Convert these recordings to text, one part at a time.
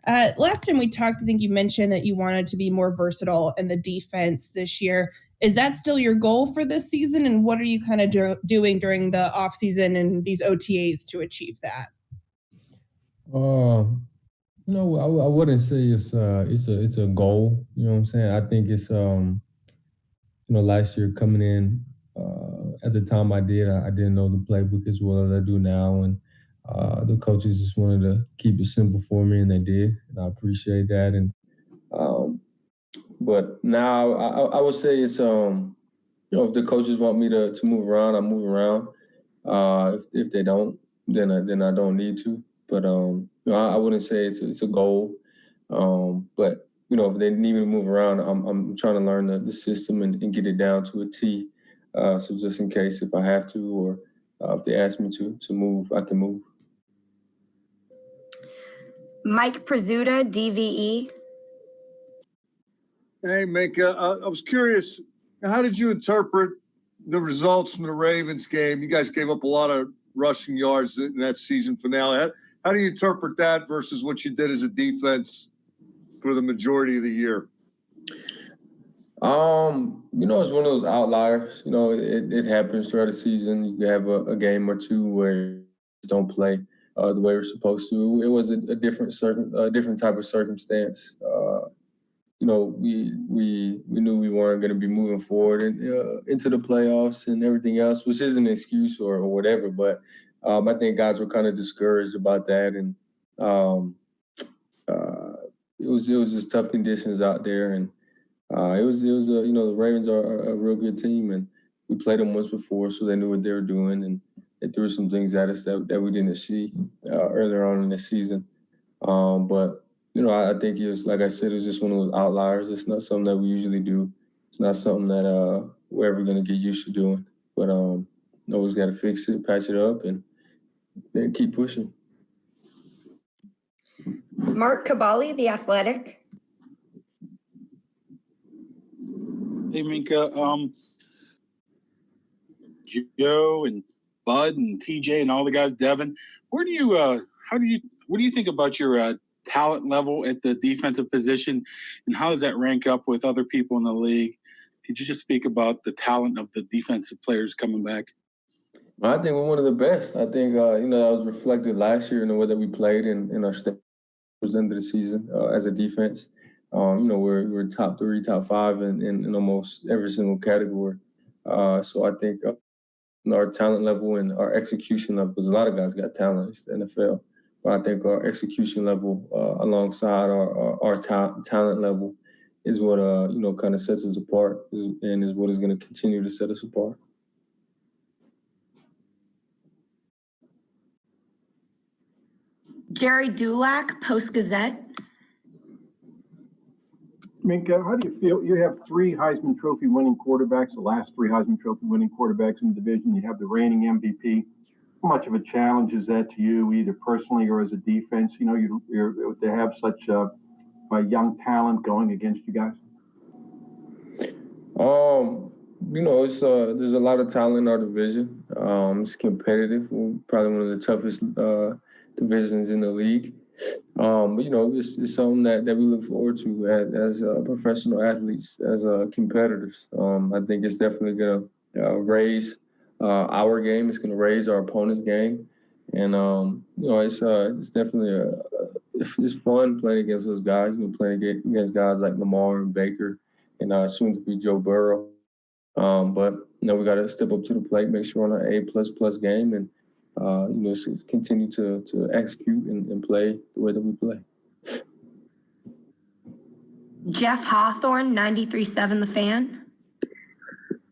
Last time we talked, I think you mentioned that you wanted to be more versatile in the defense this year. Is that still your goal for this season? And what are you kind of doing during the offseason and these OTAs to achieve that? I wouldn't say it's a goal. You know what I'm saying? I think it's last year coming in, at the time I didn't know the playbook as well as I do now, and the coaches just wanted to keep it simple for me, and they did, and I appreciate that. And but now I would say it's if the coaches want me to move around, I move around. If they don't, then I don't need to. But I wouldn't say it's a goal. But if they need me to move around, I'm trying to learn the system and get it down to a T. So just in case if I have to, or if they ask me to move, I can move. Mike Prizzuta, DVE. Hey, Minkah, I was curious, how did you interpret the results from the Ravens game? You guys gave up a lot of rushing yards in that season finale. How do you interpret that versus what you did as a defense for the majority of the year? It's one of those outliers. It happens throughout the season. You have a game or two where you don't play the way we're supposed to. It was a different type of circumstance. We knew we weren't going to be moving forward into the playoffs and everything else, which isn't an excuse or whatever. But I think guys were kind of discouraged about that, and it was just tough conditions out there, and the Ravens are a real good team, and we played them once before, so they knew what they were doing, and they threw some things at us that we didn't see earlier on in the season. But I think it was, like I said, it was just one of those outliers. It's not something that we usually do. It's not something that we're ever going to get used to doing. But always got to fix it, patch it up, and then keep pushing. Mark Cabali, The Athletic. Hey, Minkah. Joe and Bud and TJ and all the guys, Devin, what do you think about your talent level at the defensive position, and how does that rank up with other people in the league? Could you just speak about the talent of the defensive players coming back? I think we're one of the best. I think that was reflected last year in the way that we played in our state towards the end of the season as a defense. We're top 3, top 5 in almost every single category. So I think our talent level and our execution level, because a lot of guys got talent, it's the NFL. But I think our execution level alongside our talent level is what kind of sets us apart and is what is going to continue to set us apart. Jerry Dulac, Post-Gazette. Minkah, how do you feel? You have 3 Heisman Trophy winning quarterbacks, the last 3 Heisman Trophy winning quarterbacks in the division. You have the reigning MVP. How much of a challenge is that to you, either personally or as a defense? You're to have such a young talent going against you guys. It's there's a lot of talent in our division. It's competitive. We're probably one of the toughest divisions in the league. But it's something that we look forward to as professional athletes, as competitors. I think it's definitely going to raise our game. It's going to raise our opponent's game, and it's definitely it's fun playing against those guys. Playing against guys like Lamar and Baker, and soon to be Joe Burrow. But we got to step up to the plate, make sure on an A++ game, and continue to execute and play the way that we play. Jeff Hawthorne, 93.7 The Fan.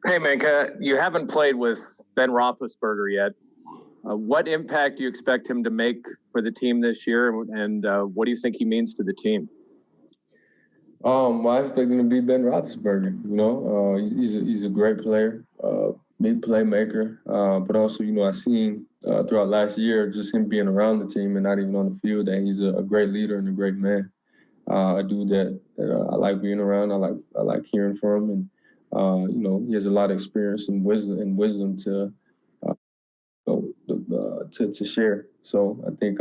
Hey, Minkah, you haven't played with Ben Roethlisberger yet. What impact do you expect him to make for the team this year, and what do you think he means to the team? I expect him to be Ben Roethlisberger. He's a great player, big playmaker. But also, I seen throughout last year just him being around the team and not even on the field that he's a great leader and a great man. A dude that I like being around. I like hearing from him, and he has a lot of experience and wisdom to share. So I think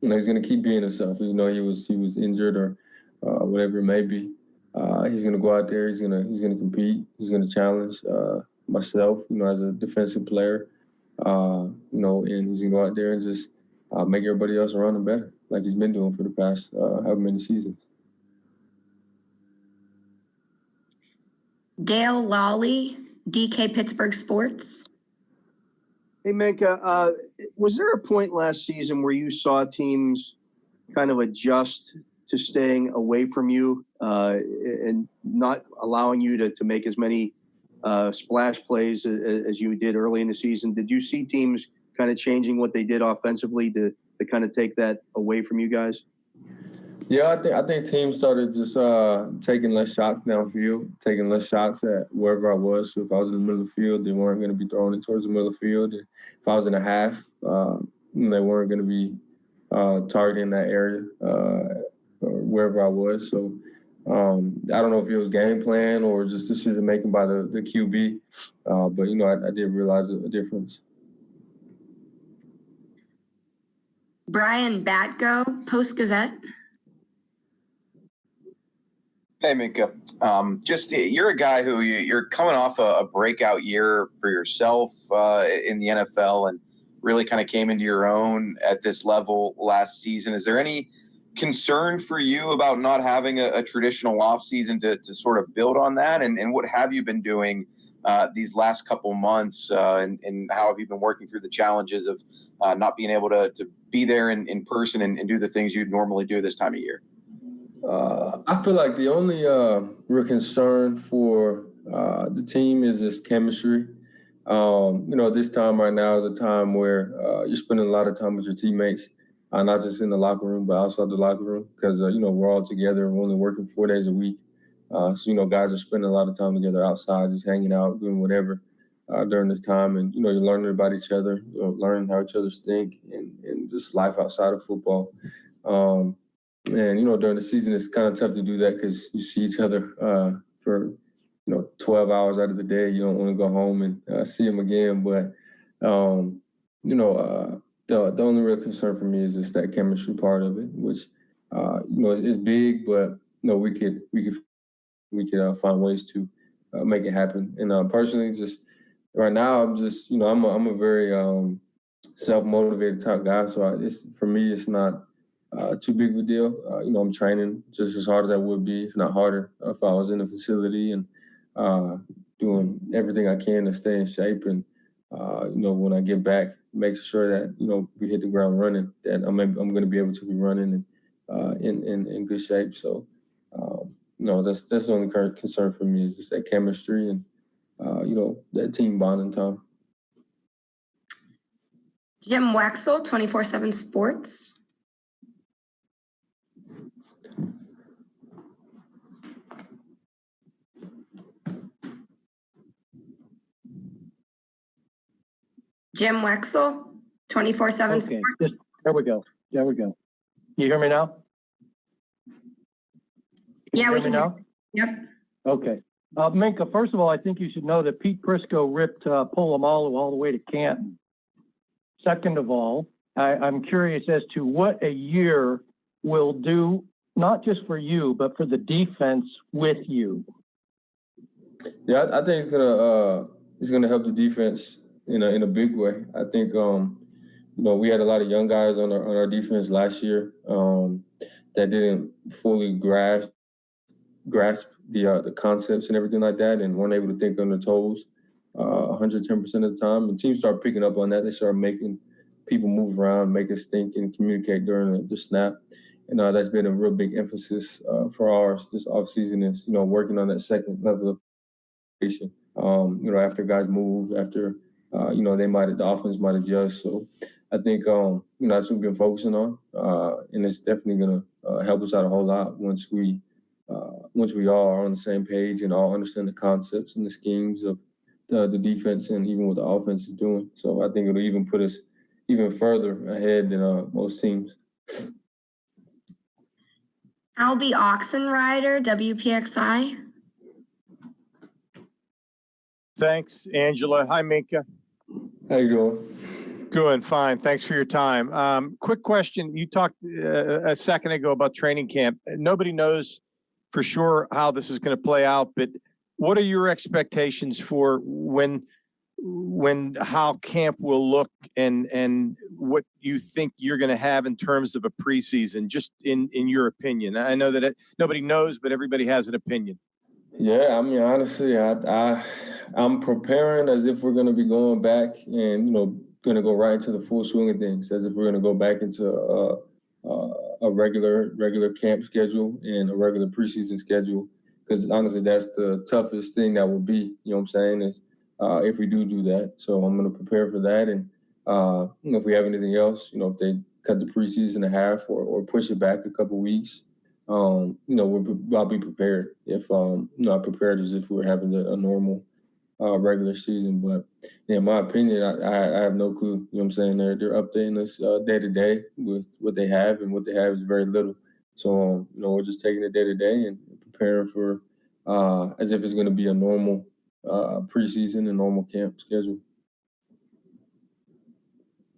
he's going to keep being himself. Even though he was injured or whatever it may be, he's going to go out there. He's going to compete. He's going to challenge myself, as a defensive player, and he's going to go out there and just make everybody else around him better, like he's been doing for the past however many seasons. Dale Lawley, DK Pittsburgh Sports. Hey, Minkah, was there a point last season where you saw teams kind of adjust to staying away from you and not allowing you to make as many splash plays as you did early in the season? Did you see teams kind of changing what they did offensively to kind of take that away from you guys? Yeah, I think teams started just taking less shots downfield, taking less shots at wherever I was. So if I was in the middle of the field, they weren't going to be throwing it towards the middle of the field. If I was in a half, they weren't going to be targeting that area or wherever I was. So I don't know if it was game plan or just decision making by the QB, but I did realize a difference. Brian Batko, Post-Gazette. Hey, Minkah. You're a guy who you're coming off a breakout year for yourself in the NFL and really kind of came into your own at this level last season. Is there any concern for you about not having a traditional offseason to sort of build on that? And what have you been doing these last couple months and how have you been working through the challenges of not being able to be there in person and do the things you'd normally do this time of year? I feel like the only real concern for the team is this chemistry. This time right now is a time where you're spending a lot of time with your teammates, not just in the locker room, but outside the locker room, because, we're all together. We're only working 4 days a week. So, guys are spending a lot of time together outside, just hanging out, doing whatever during this time. And, you're learning about each other, learning how each other think and just life outside of football. And, during the season, it's kind of tough to do that because you see each other for, 12 hours out of the day. You don't want to go home and see them again. But, the only real concern for me is just that chemistry part of it, which, is big, but, we could find ways to make it happen. And personally, just right now, I'm just, I'm a very self-motivated type guy. So for me, it's not too big of a deal. I'm training just as hard as I would be, if not harder, if I was in a facility and doing everything I can to stay in shape. And, when I get back, make sure that, we hit the ground running, that I'm going to be able to be running and in good shape. So, that's the only current concern for me is just that chemistry and, that team bonding time. Jim Wexell, 24/7 Sports. Jim Wexell, 24/7 Sports. There we go. You hear me now? Yeah, we can now. Yep. Okay. Minkah, first of all, I think you should know that Pete Prisco ripped Polamalu all the way to Canton. Second of all, I'm curious as to what a year will do, not just for you, but for the defense with you. Yeah, I think it's gonna help the defense in a big way. I think we had a lot of young guys on our defense last year that didn't fully grasp the concepts and everything like that, and weren't able to think on their toes 110% of the time. And teams start picking up on that. They start making people move around, make us think and communicate during the snap. And that's been a real big emphasis for ours this offseason is, working on that second level of communication. After guys move, after, the offense might adjust. So I think, that's what we've been focusing on. And it's definitely going to help us out a whole lot once we all are on the same page and all understand the concepts and the schemes of the defense and even what the offense is doing. So I think it'll even put us even further ahead than most teams. Albie Oxenrider, WPXI. Thanks, Angela. Hi, Minkah. How you doing? Good, fine. Thanks for your time. Quick question. You talked a second ago about training camp. Nobody knows for sure how this is going to play out, but what are your expectations for how camp will look and what you think you're going to have in terms of a preseason, just in your opinion? I know that nobody knows, but everybody has an opinion. Yeah, I mean, honestly, I'm preparing as if we're going to be going back and, going to go right into the full swing of things, as if we're going to go back into a regular camp schedule and a regular preseason schedule. Because honestly, that's the toughest thing that will be, you know what I'm saying, is if we do that. So I'm going to prepare for that. And, if we have anything else, if they cut the preseason in half or push it back a couple weeks, I'll be prepared. If not prepared as if we were having a normal regular season. But yeah, in my opinion, I have no clue. You know what I'm saying? They're updating us day to day with what they have, and what they have is very little. So we're just taking it day to day and preparing for as if it's going to be a normal preseason and normal camp schedule.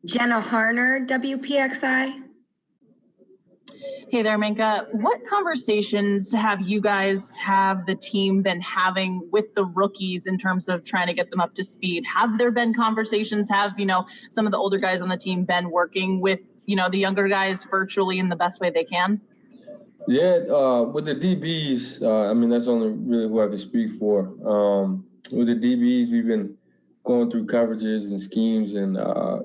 Jenna Harner, WPXI. Hey there, Minkah. What conversations have the team been having with the rookies in terms of trying to get them up to speed? Have there been conversations? Have, some of the older guys on the team been working with, the younger guys virtually in the best way they can? Yeah, with the DBs, that's only really who I can speak for. With the DBs, we've been going through coverages and schemes, and,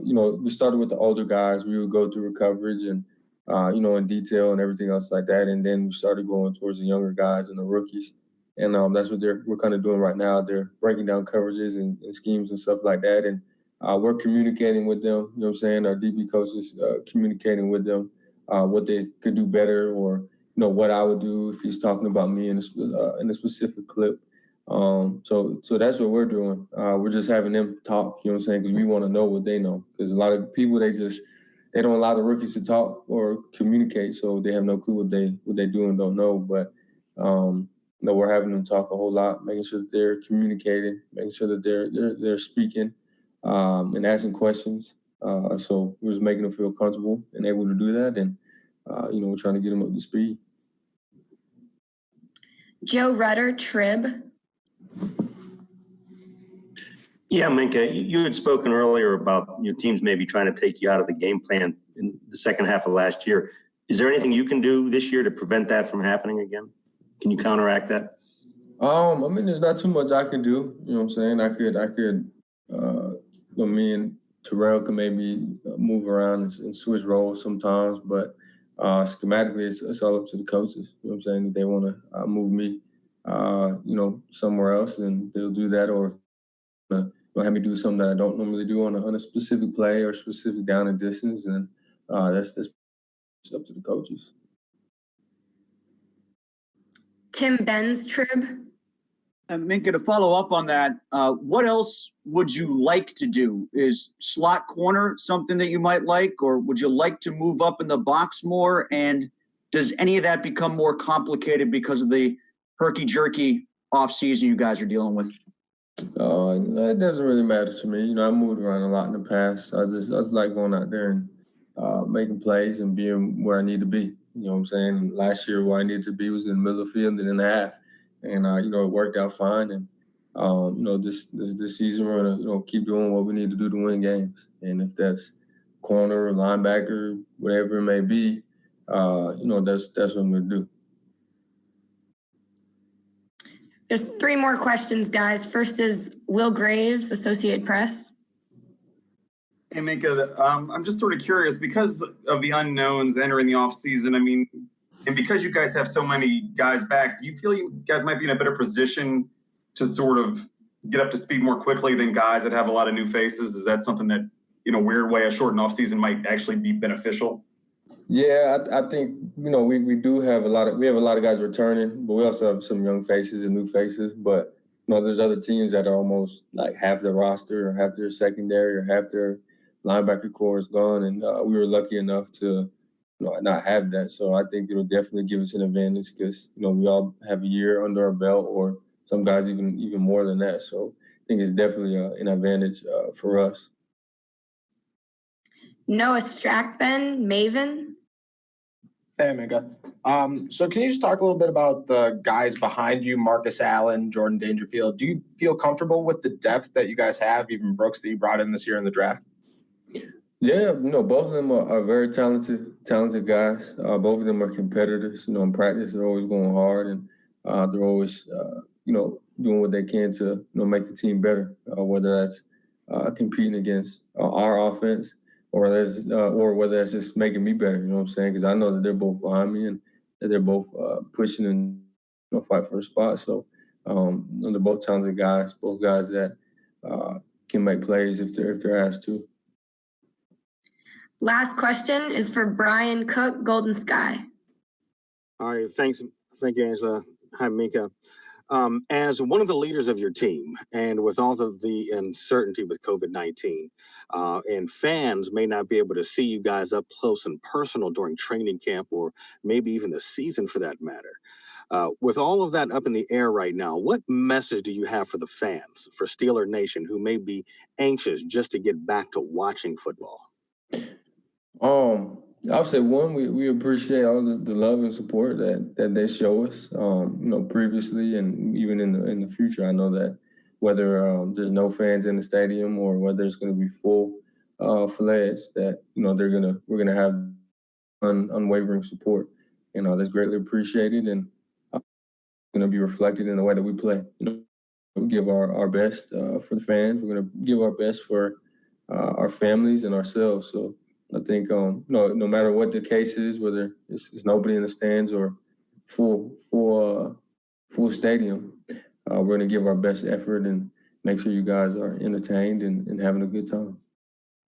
we started with the older guys. We would go through coverage and, in detail and everything else like that. And then we started going towards the younger guys and the rookies. And that's what we're kind of doing right now. They're breaking down coverages and schemes and stuff like that. And we're communicating with them, you know what I'm saying? Our DB coaches communicating with them what they could do better, or, what I would do if he's talking about me in a specific clip. So that's what we're doing. We're just having them talk, you know what I'm saying? Because we want to know what they know. Because a lot of people, they don't allow the rookies to talk or communicate, so they have no clue what they do and don't know. But we're having them talk a whole lot, making sure that they're communicating, making sure that they're speaking and asking questions. So we're just making them feel comfortable and able to do that, and we're trying to get them up to speed. Joe Rudder, Trib. Yeah, Minkah, you had spoken earlier about your teams maybe trying to take you out of the game plan in the second half of last year. Is there anything you can do this year to prevent that from happening again? Can you counteract that? There's not too much I can do. You know what I'm saying? I could, me and Terrell can maybe move around and switch roles sometimes, but schematically, it's all up to the coaches. You know what I'm saying? If they want to move me, somewhere else, then they'll do that, or have me do something that I don't normally do on a specific play or specific down and distance, and that's up to the coaches. Tim Benz, Trib. Minkah, to follow up on that, what else would you like to do? Is slot corner something that you might like, or would you like to move up in the box more? And does any of that become more complicated because of the herky-jerky offseason you guys are dealing with? It doesn't really matter to me. I moved around a lot in the past. I just like going out there and making plays and being where I need to be. You know what I'm saying? And last year, where I needed to be was in the middle of the field and in the half. And, it worked out fine. And, this season, we're going to, keep doing what we need to do to win games. And if that's corner, linebacker, whatever it may be, that's what I'm going to do. There's 3 more questions, guys. First is Will Graves, Associated Press. Hey, Minkah, I'm just sort of curious, because of the unknowns entering the offseason, and because you guys have so many guys back, do you feel you guys might be in a better position to sort of get up to speed more quickly than guys that have a lot of new faces? Is that something that, in a weird way, a shortened offseason might actually be beneficial? Yeah, I think, we do have a lot of guys returning, but we also have some young faces and new faces. But, there's other teams that are almost like half their roster or half their secondary or half their linebacker core is gone. And we were lucky enough to, not have that. So I think it'll definitely give us an advantage because, we all have a year under our belt, or some guys even more than that. So I think it's definitely an advantage for us. Noah Strackben, Maven. Hey, Minkah. So can you just talk a little bit about the guys behind you, Marcus Allen, Jordan Dangerfield? Do you feel comfortable with the depth that you guys have, even Brooks that you brought in this year in the draft? Yeah, both of them are very talented guys. Both of them are competitors. In practice, they're always going hard, and they're always, doing what they can to, make the team better, whether that's competing against our offense or whether that's just making me better, you know what I'm saying? Because I know that they're both behind me and that they're both pushing and fight for a spot. So they're both talented guys, both guys that can make plays if they're asked to. Last question is for Brian Cook, Golden Sky. All right, thanks. Thank you, Angela. Hi, Minkah. As one of the leaders of your team, and with all of the uncertainty with COVID-19, and fans may not be able to see you guys up close and personal during training camp or maybe even the season for that matter. With all of that up in the air right now, what message do you have for the fans, for Steeler Nation, who may be anxious just to get back to watching football? I'll say one, we appreciate all the love and support that they show us, previously and even in the future. I know that whether there's no fans in the stadium or whether it's going to be full fledged, that we're gonna have unwavering support, that's greatly appreciated and going to be reflected in the way that we play. We give our best for the fans. We're going to give our best for our families and ourselves. So I think no matter what the case is, whether it's nobody in the stands or full stadium, we're going to give our best effort and make sure you guys are entertained and having a good time.